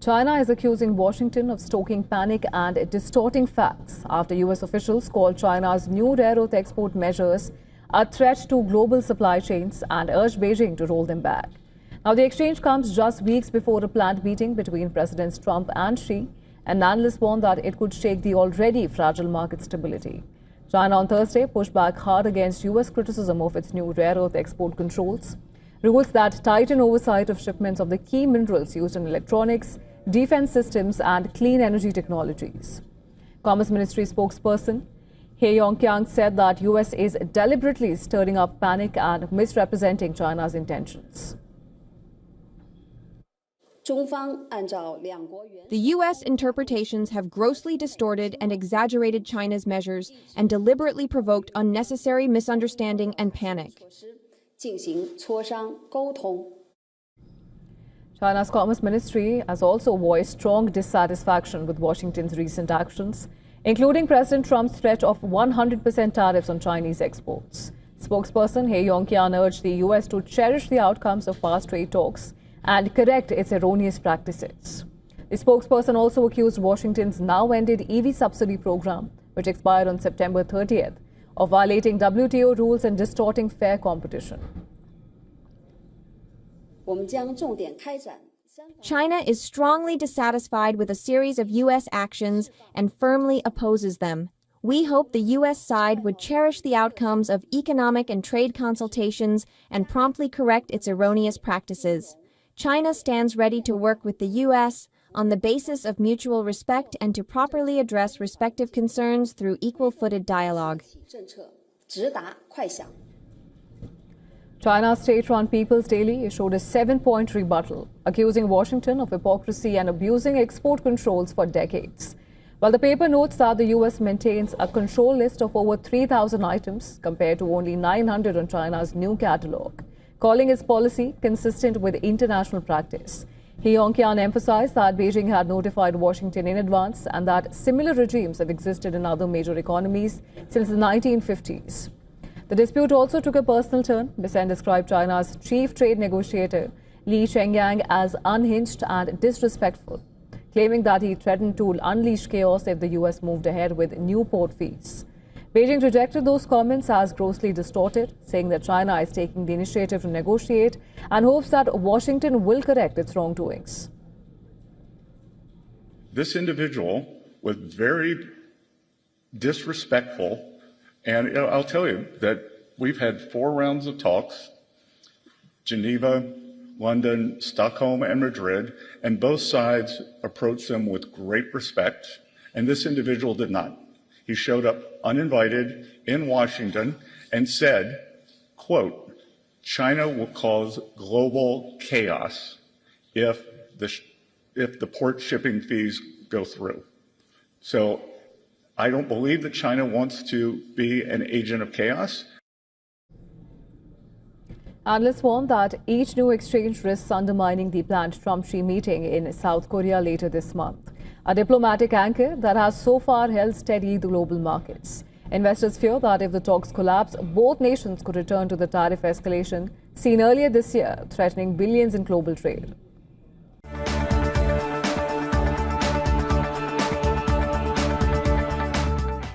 China is accusing Washington of stoking panic and distorting facts after U.S. officials called China's new rare earth export measures a threat to global supply chains and urged Beijing to roll them back. Now, the exchange comes just weeks before a planned meeting between Presidents Trump and Xi, and analysts warn that it could shake the already fragile market stability. China on Thursday pushed back hard against U.S. criticism of its new rare earth export controls, rules that tighten oversight of shipments of the key minerals used in electronics, defense systems and clean energy technologies. Commerce Ministry spokesperson He Yongqiang said that U.S. is deliberately stirring up panic and misrepresenting China's intentions. The U.S. interpretations have grossly distorted and exaggerated China's measures and deliberately provoked unnecessary misunderstanding and panic. China's Commerce Ministry has also voiced strong dissatisfaction with Washington's recent actions, including President Trump's threat of 100% tariffs on Chinese exports. Spokesperson He Yongqiang urged the U.S. to cherish the outcomes of past trade talks and correct its erroneous practices. The spokesperson also accused Washington's now-ended EV subsidy program, which expired on September 30th, of violating WTO rules and distorting fair competition. China is strongly dissatisfied with a series of U.S. actions and firmly opposes them. We hope the U.S. side would cherish the outcomes of economic and trade consultations and promptly correct its erroneous practices. China stands ready to work with the U.S. on the basis of mutual respect and to properly address respective concerns through equal-footed dialogue. China's state-run People's Daily issued a 7-point rebuttal, accusing Washington of hypocrisy and abusing export controls for decades. While the paper notes that the U.S. maintains a control list of over 3,000 items compared to only 900 on China's new catalogue, calling its policy consistent with international practice. He Yongqiang emphasized that Beijing had notified Washington in advance and that similar regimes have existed in other major economies since the 1950s. The dispute also took a personal turn. Bissell described China's chief trade negotiator, Li Chengyang, as unhinged and disrespectful, claiming that he threatened to unleash chaos if the U.S. moved ahead with new port fees. Beijing rejected those comments as grossly distorted, saying that China is taking the initiative to negotiate and hopes that Washington will correct its wrongdoings. This individual was very disrespectful. And I'll tell you that we've had 4 rounds of talks, Geneva, London, Stockholm, and Madrid, and both sides approached them with great respect, and this individual did not. He showed up uninvited in Washington and said, quote, China will cause global chaos if the port shipping fees go through. So I don't believe that China wants to be an agent of chaos. Analysts warn that each new exchange risks undermining the planned Trump-Xi meeting in South Korea later this month, a diplomatic anchor that has so far held steady the global markets. Investors fear that if the talks collapse, both nations could return to the tariff escalation seen earlier this year, threatening billions in global trade.